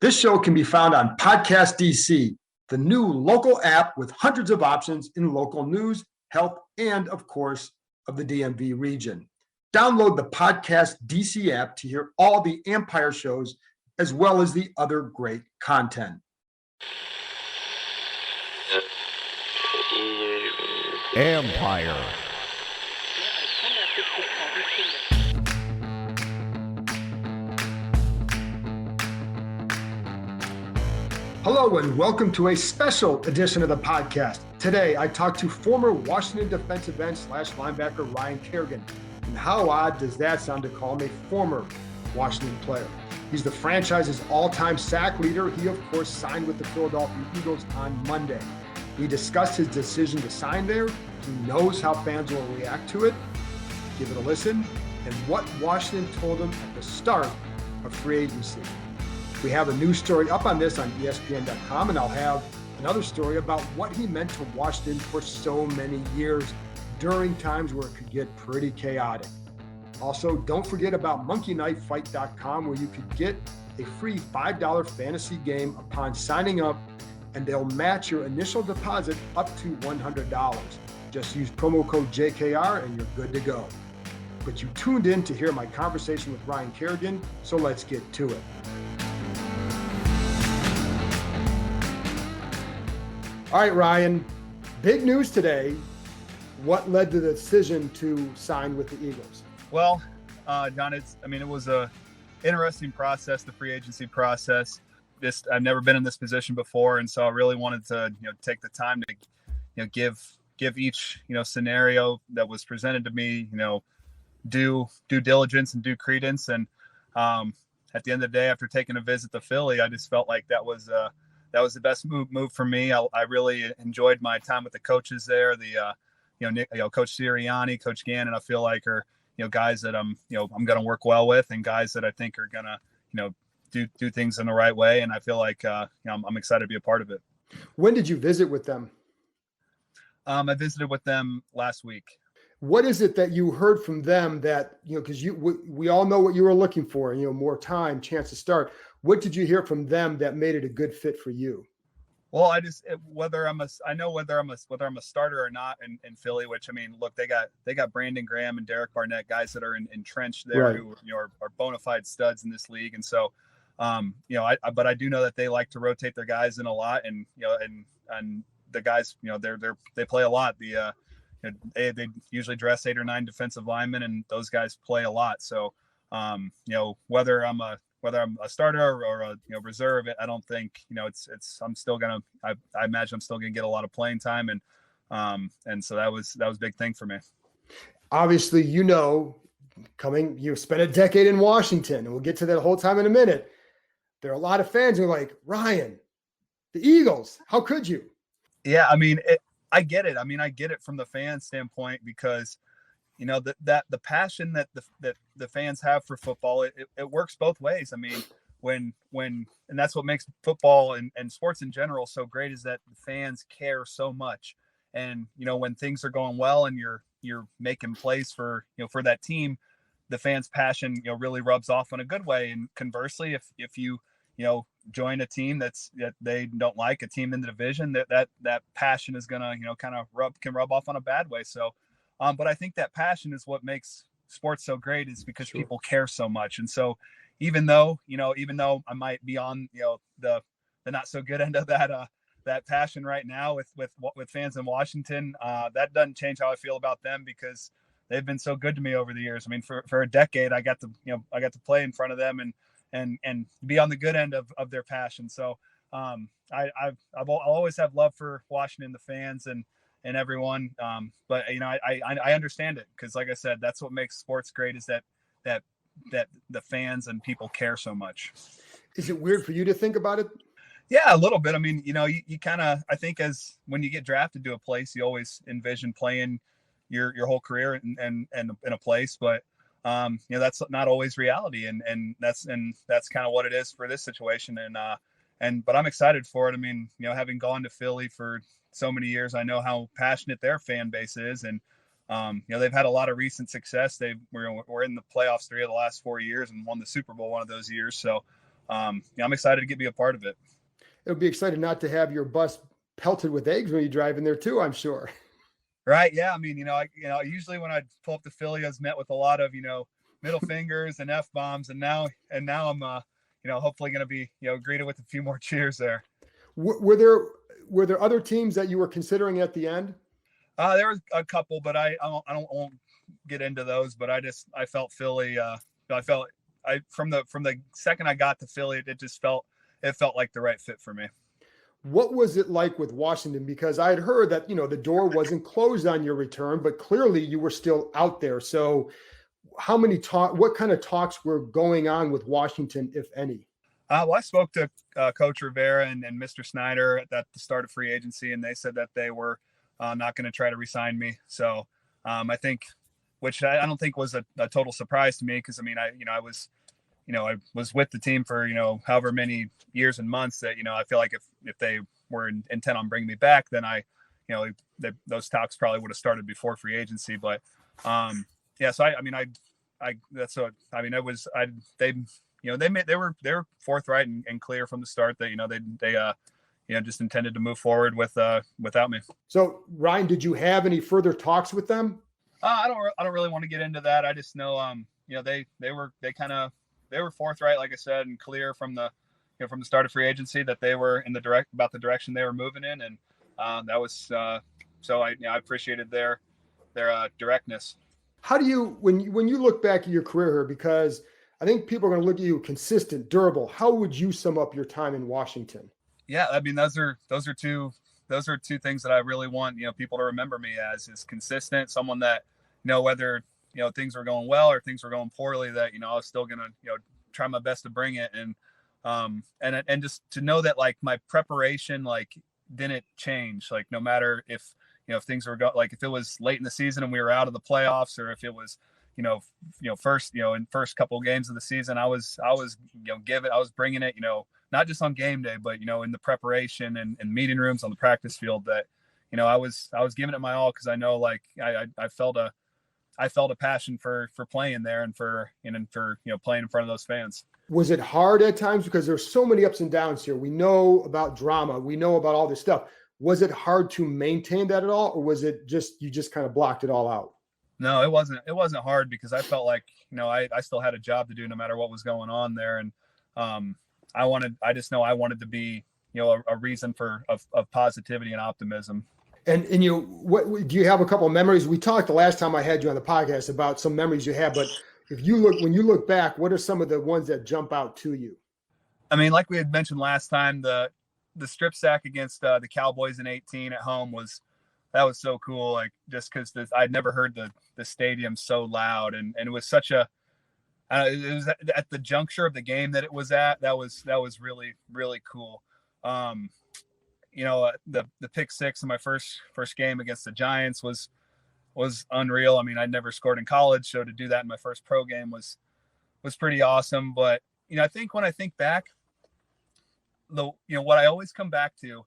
This show can be found on Podcast DC, the new local app with hundreds of options in local news, health, and, of course, of the DMV region. Download the Podcast DC app to hear all the Empire shows as well as the other great content. Empire. Hello and welcome to a special edition of the podcast. Today, I talked to former Washington defensive end / linebacker Ryan Kerrigan. And how odd does that sound to call him a former Washington player? He's the franchise's all-time sack leader. He, of course, signed with the Philadelphia Eagles on Monday. We discussed his decision to sign there. He knows how fans will react to it. Give it a listen. And what Washington told him at the start of free agency. We have a news story up on this on ESPN.com, and I'll have another story about what he meant to Washington for so many years during times where it could get pretty chaotic. Also, don't forget about monkeyknifefight.com, where you could get a free $5 fantasy game upon signing up, and they'll match your initial deposit up to $100. Just use promo code JKR and you're good to go. But you tuned in to hear my conversation with Ryan Kerrigan, so let's get to it. All right, Ryan, big news today. What led to the decision to sign with the Eagles? Well, John, it was a interesting process, the free agency process. I've never been in this position before, and so I really wanted to, take the time to, give each, scenario that was presented to me, due diligence and due credence. And at the end of the day, after taking a visit to Philly, I just felt like that was the best move for me. I really enjoyed my time with the coaches there. Coach Sirianni, Coach Gannon, I feel like are, guys that I'm going to work well with, and guys that I think are going to, do things in the right way. And I feel like, I'm excited to be a part of it. When did you visit with them? I visited with them last week. What is it that you heard from them that, because we all know what you were looking for, more time, chance to start. What did you hear from them that made it a good fit for you? Well, whether I'm a starter or not in Philly, which, look, they got Brandon Graham and Derek Barnett, guys that are entrenched there, right, who are bona fide studs in this league. And so, but I do know that they like to rotate their guys in a lot, and the guys, they play a lot. They usually dress 8 or 9 defensive linemen, and those guys play a lot. So, whether I'm a starter or a reserve, I don't think I'm still gonna. I imagine I'm still gonna get a lot of playing time, and so that was a big thing for me. Obviously, you spent a decade in Washington, and we'll get to that whole time in a minute. There are a lot of fans who are like, Ryan, the Eagles, how could you? Yeah, I get it. I get it from the fan standpoint, because that the passion that the fans have for football, it works both ways. When and that's what makes football and sports in general so great, is that the fans care so much. And when things are going well and you're making plays for that team, the fans' passion really rubs off in a good way. And conversely, if you join a team that they don't like, a team in the division, that passion is gonna kind of rub off on a bad way. So but I think that passion is what makes sports so great, is because Sure. people care so much. And so even though I might be on the not so good end of that passion right now with fans in Washington, that doesn't change how I feel about them, because they've been so good to me over the years. For a decade, I got to play in front of them and be on the good end of their passion. So I'll always have love for Washington, the fans, and everyone. But I understand it, because like I said, that's what makes sports great, is that the fans and people care so much. Is it weird for you to think about it? Yeah, a little bit. You kind of, I think, as when you get drafted to a place, you always envision playing your whole career and in a place, but that's not always reality. And that's kind of what it is for this situation. But I'm excited for it. Having gone to Philly for so many years, I know how passionate their fan base is, and they've had a lot of recent success. We're in the playoffs 3 of the last 4 years and won the Super Bowl one of those years. So I'm excited to be a part of it. It'll be exciting not to have your bus pelted with eggs when you drive in there too, I'm sure. Right. Yeah. I mean, usually when I pull up to Philly, I was met with a lot of, middle fingers and F-bombs. And now I'm, hopefully going to be, greeted with a few more cheers there. Were there other teams that you were considering at the end? There was a couple, but I won't get into those, but I felt Philly, from the second I got to Philly, it felt like the right fit for me. What was it like with Washington? Because I had heard that, the door wasn't closed on your return, but clearly you were still out there. So what kind of talks were going on with Washington, if any? Well, I spoke to Coach Rivera and Mr. Snyder at the start of free agency, and they said that they were not going to try to re-sign me. So I think, which I don't think was a total surprise to me, because I was with the team for however many years and months that I feel like if they were intent on bringing me back, then those talks probably would have started before free agency. But they were forthright and clear from the start that they just intended to move forward without me. So Ryan, did you have any further talks with them? I don't really want to get into that. I just know they were forthright, like I said, and clear from the start of free agency that they were about the direction they were moving in, and that was so I appreciated their directness. How do you, when you look back at your career here, because I think people are going to look at you consistent, durable, how would you sum up your time in Washington? Yeah, I mean those are two things that I really want people to remember me as, is consistent, someone that whether things were going well or things were going poorly, that I was still gonna try my best to bring it, and just to know that like my preparation didn't change, no matter if things were if it was late in the season and we were out of the playoffs, or if it was first in first couple of games of the season, I was bringing it, not just on game day, but in the preparation and meeting rooms, on the practice field, that I was giving it my all, because I know I felt a passion for playing there and for playing in front of those fans. Was it hard at times, because there's so many ups and downs here? We know about drama, we know about all this stuff. Was it hard to maintain that at all, or was it just you just kind of blocked it all out? No, it wasn't hard, because I felt like I still had a job to do no matter what was going on there, and I wanted to be a reason of positivity and optimism. And what do you have a couple of memories? We talked the last time I had you on the podcast about some memories you have, but when you look back, what are some of the ones that jump out to you? I mean, like we had mentioned last time, the strip sack against the Cowboys in 2018 at home was so cool. Just because I'd never heard the stadium so loud, and it was such a it was at the juncture of the game that it was at. That was really, really cool. The pick six in my first game against the Giants was unreal. I mean, I'd never scored in college, so to do that in my first pro game was pretty awesome. But I think when I think back, what I always come back to,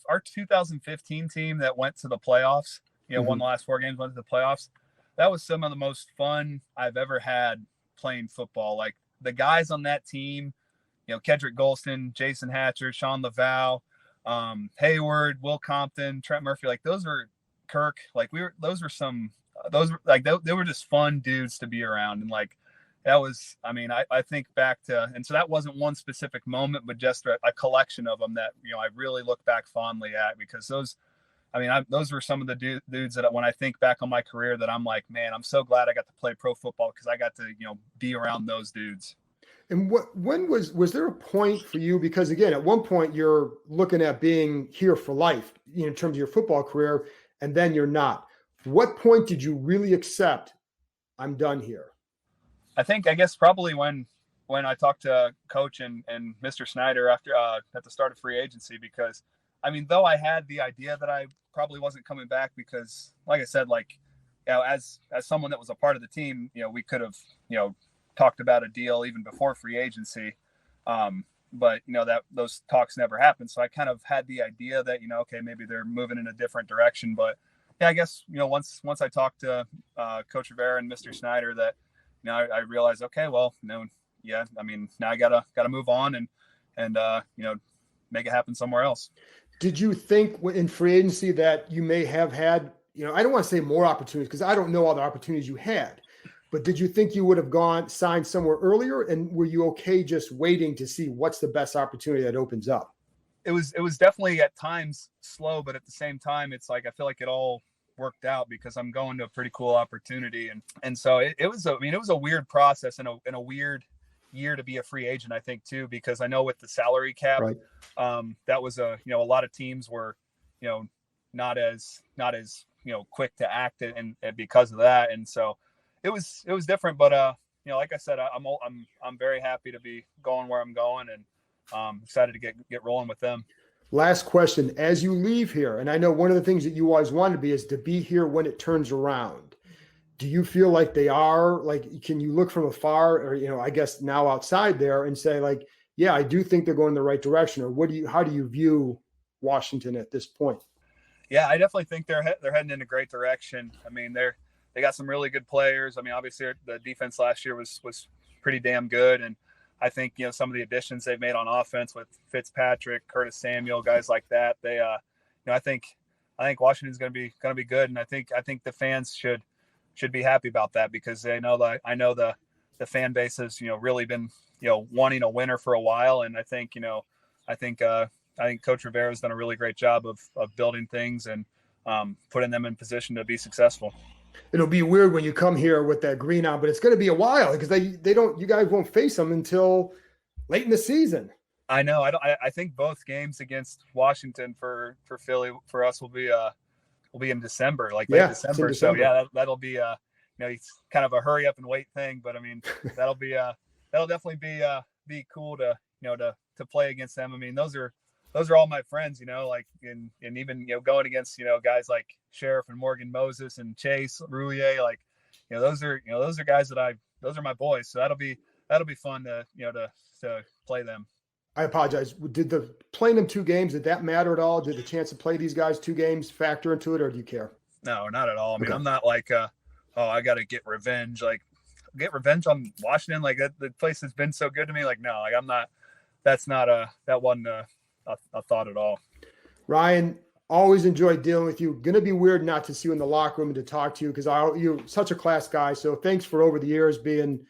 our 2015 team that went to the playoffs, won the last 4 games, went to the playoffs. That was some of the most fun I've ever had playing football. Like, the guys on that team, Kedrick Golston, Jason Hatcher, Sean Laval, Hayward, Will Compton, Trent Murphy, those were Kirk. They were just fun dudes to be around. And that was, I think back to, and so that wasn't one specific moment, but just a collection of them that, I really look back fondly at, because those were some of the dudes that when I think back on my career, that I'm like, man, I'm so glad I got to play pro football, because I got to, be around those dudes. And when was there a point for you? Because again, at one point you're looking at being here for life, in terms of your football career, and then you're not. What point did you really accept, I'm done here? I guess probably when I talked to Coach and Mr. Snyder after at the start of free agency, because though I had the idea that I probably wasn't coming back, because like I said, as someone that was a part of the team, we could have talked about a deal even before free agency, but that those talks never happened. So I kind of had the idea that okay, maybe they're moving in a different direction. But yeah, I guess once I talked to Coach Rivera and Mr. Snyder, that I realized, okay, well, yeah, I mean, now I gotta move on and make it happen somewhere else. Did you think in free agency that you may have had, I don't want to say more opportunities because I don't know all the opportunities you had, but did you think you would have signed somewhere earlier? And were you okay just waiting to see what's the best opportunity that opens up? It was definitely at times slow, but at the same time, it's like I feel like it all worked out because I'm going to a pretty cool opportunity, and so it was a weird process and a weird year to be a free agent, I think too, because I know with the salary cap, right. That was a lot of teams were not as quick to act and because of that, and so it was different, but like I said, I'm very happy to be going where I'm going, and excited to get rolling with them. Last question. As you leave here, and I know one of the things that you always wanted to be is to be here when it turns around. Do you feel like they are? Like, can you look from afar or, I guess now outside there and say like, yeah, I do think they're going in the right direction? Or how do you view Washington at this point? Yeah, I definitely think they're heading in a great direction. I mean, they got some really good players. I mean, obviously the defense last year was pretty damn good. And I think, some of the additions they've made on offense with Fitzpatrick, Curtis Samuel, guys like that, they, I think Washington's going to be good. And I think the fans should be happy about that because I know the fan base has, really been, wanting a winner for a while. And I think Coach Rivera has done a really great job of building things and putting them in position to be successul. It'll be weird when you come here with that green on, but it's going to be a while because you guys won't face them until late in the season. I know. I think both games against Washington for Philly for us will be in December, late December. So yeah, that'll be it's kind of a hurry up and wait thing, but I mean that'll definitely be cool to play against them. I mean those are all my friends, and even going against guys like Sheriff and Morgan Moses and Chase Roulier, like those are guys that those are my boys. So that'll be fun to play them. I apologize. Did playing them 2 games, did that matter at all? Did the chance to play these guys 2 games factor into it, or do you care? No, not at all. I mean, I'm not like, I got to get revenge. Like, get revenge on Washington. Like, the place has been so good to me. Like, no, like I'm not. That wasn't a thought at all. Ryan, always enjoyed dealing with you. Going to be weird not to see you in the locker room and to talk to you because you're such a class guy. So thanks for over the years being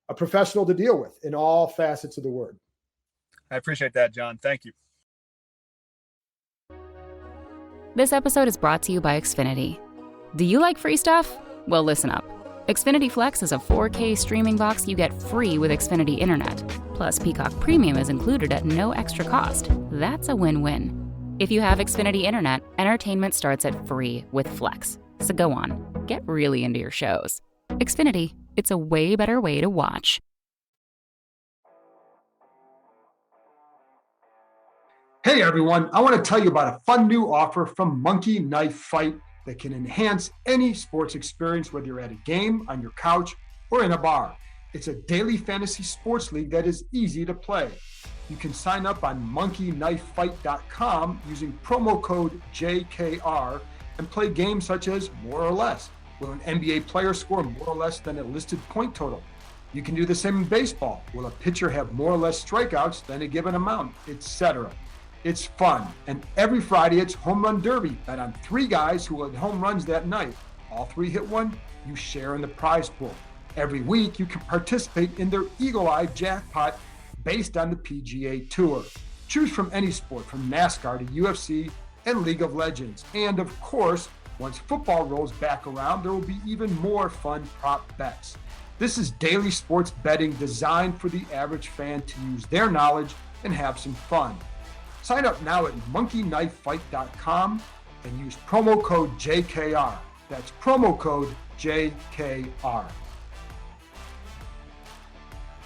a professional to deal with in all facets of the word. I appreciate that, John. Thank you. This episode is brought to you by Xfinity. Do you like free stuff? Well, listen up. Xfinity Flex is a 4K streaming box you get free with Xfinity Internet. Plus, Peacock Premium is included at no extra cost. That's a win-win. If you have Xfinity Internet, entertainment starts at free with Flex. So go on, get really into your shows. Xfinity, it's a way better way to watch. Hey everyone, I want to tell you about a fun new offer from Monkey Knife Fight that can enhance any sports experience, whether you're at a game, on your couch, or in a bar. It's a daily fantasy sports league that is easy to play. You can sign up on monkeyknifefight.com using promo code JKR and play games such as More or Less. Will an NBA player score more or less than a listed point total? You can do the same in baseball. Will a pitcher have more or less strikeouts than a given amount, etc.? It's fun, and every Friday it's Home Run Derby. Bet on 3 guys who will hit home runs that night. All 3 hit one, you share in the prize pool. Every week you can participate in their Eagle Eye jackpot based on the PGA Tour. Choose from any sport, from NASCAR to UFC and League of Legends. And of course, once football rolls back around, there will be even more fun prop bets. This is daily sports betting designed for the average fan to use their knowledge and have some fun. Sign up now at monkeyknifefight.com and use promo code JKR. That's promo code JKR.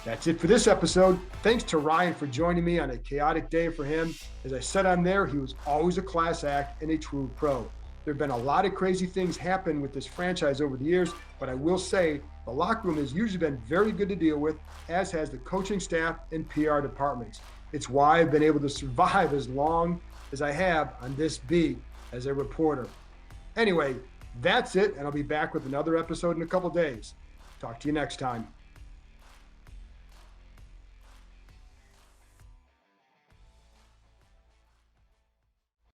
That's it for this episode. Thanks to Ryan for joining me on a chaotic day for him. As I said on there, he was always a class act and a true pro. There have been a lot of crazy things happen with this franchise over the years, but I will say the locker room has usually been very good to deal with, as has the coaching staff and PR departments. It's why I've been able to survive as long as I have on this beat as a reporter. Anyway, that's it, and I'll be back with another episode in a couple days. Talk to you next time.